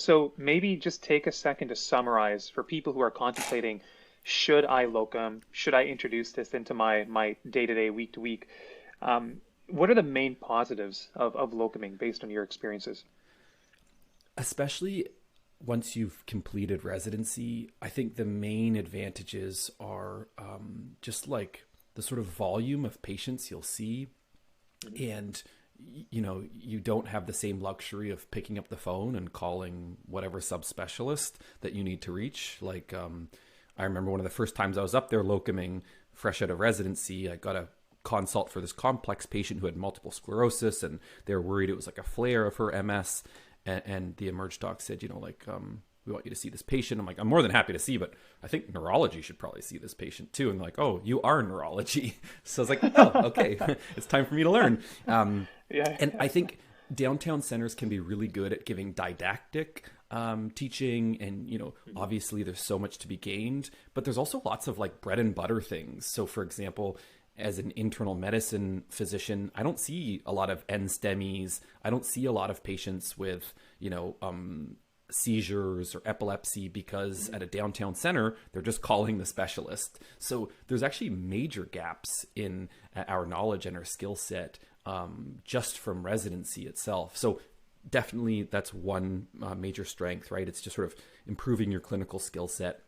So maybe just take a second to summarize for people who are contemplating, should I locum? Should I introduce this into my day-to-day, week-to-week? What are the main positives of locuming based on your experiences? Especially once you've completed residency, I think the main advantages are just like the sort of volume of patients you'll see, and you don't have the same luxury of picking up the phone and calling whatever subspecialist that you need to reach. Like, I remember one of the first times I was up there locuming, fresh out of residency, I got a consult for this complex patient who had multiple sclerosis, and they were worried it was like a flare of her MS. And the emerge doc said, we want you to see this patient. I'm like, I'm more than happy to see, but I think neurology should probably see this patient too. And they're like, oh, you are neurology. So I was like, oh, okay, it's time for me to learn. Yeah. And I think downtown centers can be really good at giving didactic teaching. And, obviously there's so much to be gained, but there's also lots of like bread and butter things. So for example, as an internal medicine physician, I don't see a lot of NSTEMIs. I don't see a lot of patients with, seizures or epilepsy, because at a downtown center, they're just calling the specialist. So there's actually major gaps in our knowledge and our skill set just from residency itself. So definitely that's one major strength, right? It's just sort of improving your clinical skill set.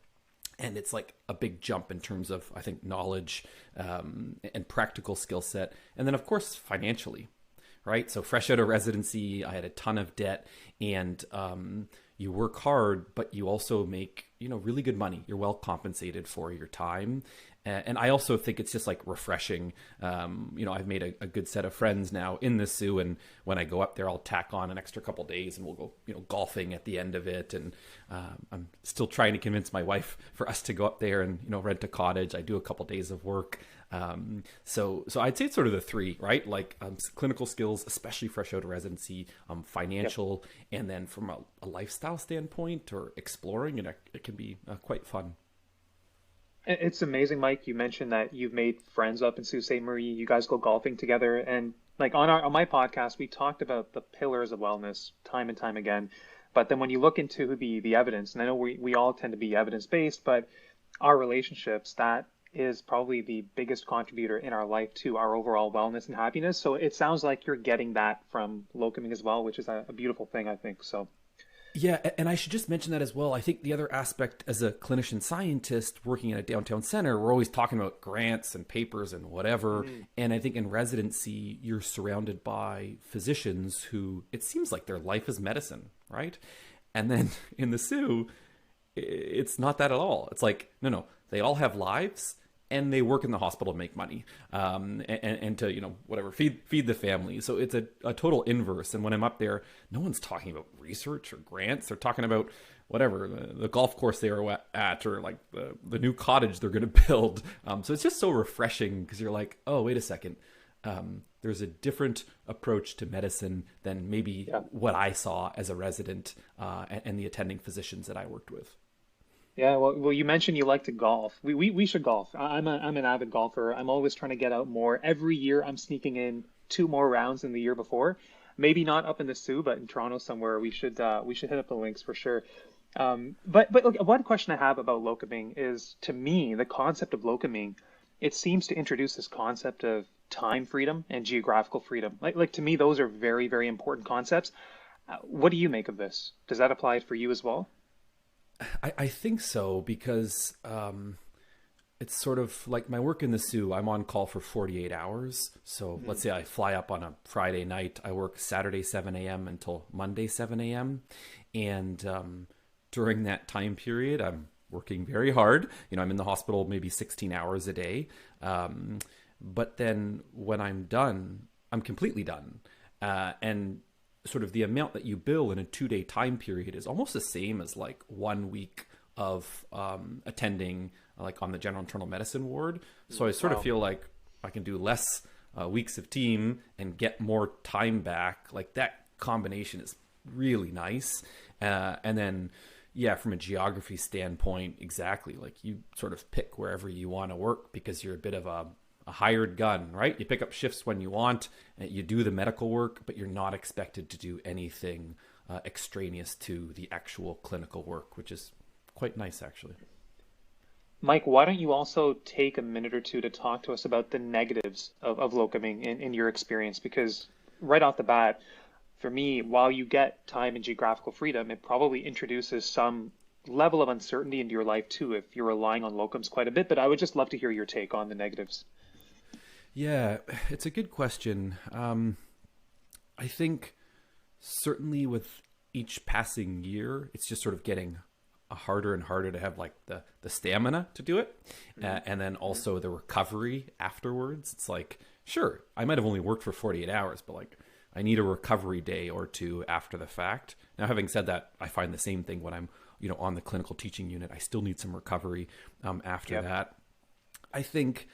And it's like a big jump in terms of, I think, knowledge and practical skill set. And then, of course, financially, right? So fresh out of residency, I had a ton of debt, and you work hard, but you also make, really good money. You're well compensated for your time. And I also think it's just like refreshing. I've made a good set of friends now in the Sioux, and when I go up there, I'll tack on an extra couple days, and we'll go, golfing at the end of it. And I'm still trying to convince my wife for us to go up there and, rent a cottage. I do a couple days of work. So I'd say it's sort of the three, right? Like clinical skills, especially fresh out of residency, financial, yep. And then from a lifestyle standpoint or exploring, it can be quite fun. It's amazing, Mike. You mentioned that you've made friends up in Sault Ste. Marie. You guys go golfing together, and like on my podcast, we talked about the pillars of wellness time and time again. But then when you look into the evidence, and I know we all tend to be evidence based, but our relationships, that is probably the biggest contributor in our life to our overall wellness and happiness. So it sounds like you're getting that from locuming as well, which is a beautiful thing, I think. So. Yeah, and I should just mention that as well. I think the other aspect as a clinician scientist working at a downtown center, we're always talking about grants and papers and whatever. And I think in residency, you're surrounded by physicians who, it seems like their life is medicine, right? And then in the Sioux, it's not that at all. It's like, no, they all have lives, and they work in the hospital to make money, and to, whatever, feed the family. So it's a total inverse. And when I'm up there, no one's talking about research or grants. They're talking about whatever, the golf course they are at, or like the new cottage they're going to build. So it's just so refreshing, because you're like, oh, wait a second. There's a different approach to medicine than maybe what I saw as a resident and the attending physicians that I worked with. Yeah, well, you mentioned you like to golf. We should golf. I'm an avid golfer. I'm always trying to get out more. Every year, I'm sneaking in 2 more rounds than the year before. Maybe not up in the Sioux, but in Toronto somewhere. We should hit up the links for sure. But look, one question I have about locuming is, to me, the concept of locuming, it seems to introduce this concept of time freedom and geographical freedom. Like to me, those are very, very important concepts. What do you make of this? Does that apply for you as well? I think so, because it's sort of like my work in the Sioux. I'm on call for 48 hours. So let's say I fly up on a Friday night. I work Saturday 7 a.m. until Monday 7 a.m. And during that time period, I'm working very hard. I'm in the hospital maybe 16 hours a day. But then when I'm done, I'm completely done. And sort of the amount that you bill in a 2-day time period is almost the same as like 1 week of attending like on the general internal medicine ward. So I sort of feel like I can do less weeks of team and get more time back. Like that combination is really nice. And then, yeah, from a geography standpoint, exactly. Like you sort of pick wherever you want to work, because you're a bit of a hired gun, right? You pick up shifts when you want, and you do the medical work, but you're not expected to do anything extraneous to the actual clinical work, which is quite nice, actually. Mike, why don't you also take a minute or two to talk to us about the negatives of locuming in your experience? Because right off the bat, for me, while you get time and geographical freedom, it probably introduces some level of uncertainty into your life too if you're relying on locums quite a bit. But I would just love to hear your take on the negatives. Yeah, it's a good question. I think certainly with each passing year, it's just sort of getting harder and harder to have like the stamina to do it. Mm-hmm. And then Mm-hmm. also the recovery afterwards. It's like, sure, I might have only worked for 48 hours, but like I need a recovery day or two after the fact. Now, having said that, I find the same thing when I'm, on the clinical teaching unit. I still need some recovery after Yep. that. I think,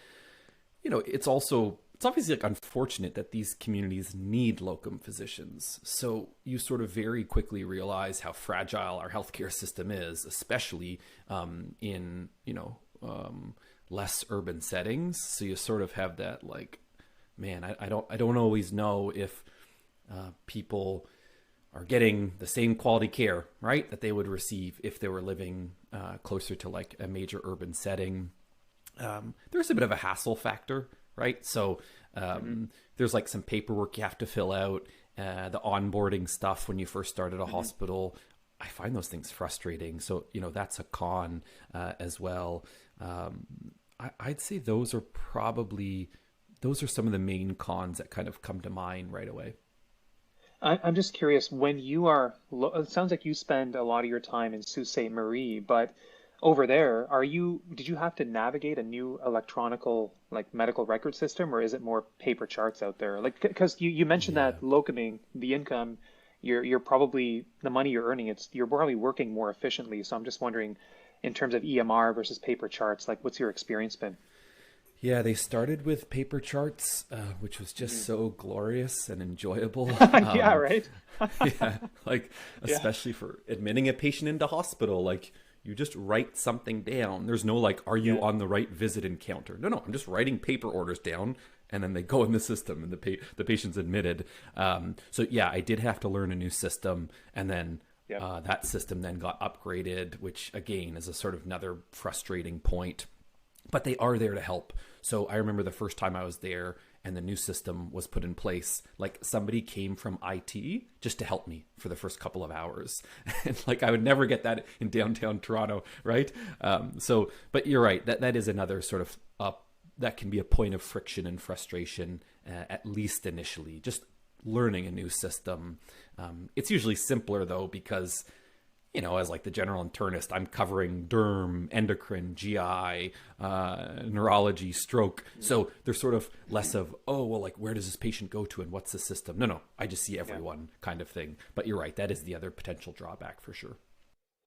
it's obviously like unfortunate that these communities need locum physicians. So you sort of very quickly realize how fragile our healthcare system is, especially in less urban settings. So you sort of have that like, man, I don't always know if people are getting the same quality care, right, that they would receive if they were living closer to like a major urban setting. There's a bit of a hassle factor, right? So Mm-hmm. there's like some paperwork you have to fill out, the onboarding stuff when you first start at a Mm-hmm. hospital. I find those things frustrating. So, that's a con as well. I'd say those are some of the main cons that kind of come to mind right away. I'm just curious, when you are, it sounds like you spend a lot of your time in Sault Ste. Marie, but over there, did you have to navigate a new electronical, like medical record system, or is it more paper charts out there? Like, because you mentioned Yeah. that locuming, the income, you're probably, the money you're earning, you're probably working more efficiently. So I'm just wondering, in terms of EMR versus paper charts, like what's your experience been? Yeah, they started with paper charts, which was Hmm. just so glorious and enjoyable. Yeah, right. Yeah, like Yeah, especially for admitting a patient into hospital, like you just write something down. There's no like, are you yeah, on the right visit encounter? No, I'm just writing paper orders down, and then they go in the system, and the patient's admitted. So yeah, I did have to learn a new system, and then yeah. that system then got upgraded, which again is a sort of another frustrating point, but they are there to help. So I remember the first time I was there and the new system was put in place, like somebody came from IT just to help me for the first couple of hours. And like I would never get that in downtown Toronto, right? But you're right, that is another sort of that can be a point of friction and frustration, at least initially, just learning a new system. It's usually simpler though, because as like the general internist, I'm covering derm, endocrine, GI, neurology, stroke. So there's sort of less of, oh, well, like where does this patient go to and what's the system? No, I just see Yeah. everyone kind of thing. But you're right, that is the other potential drawback for sure.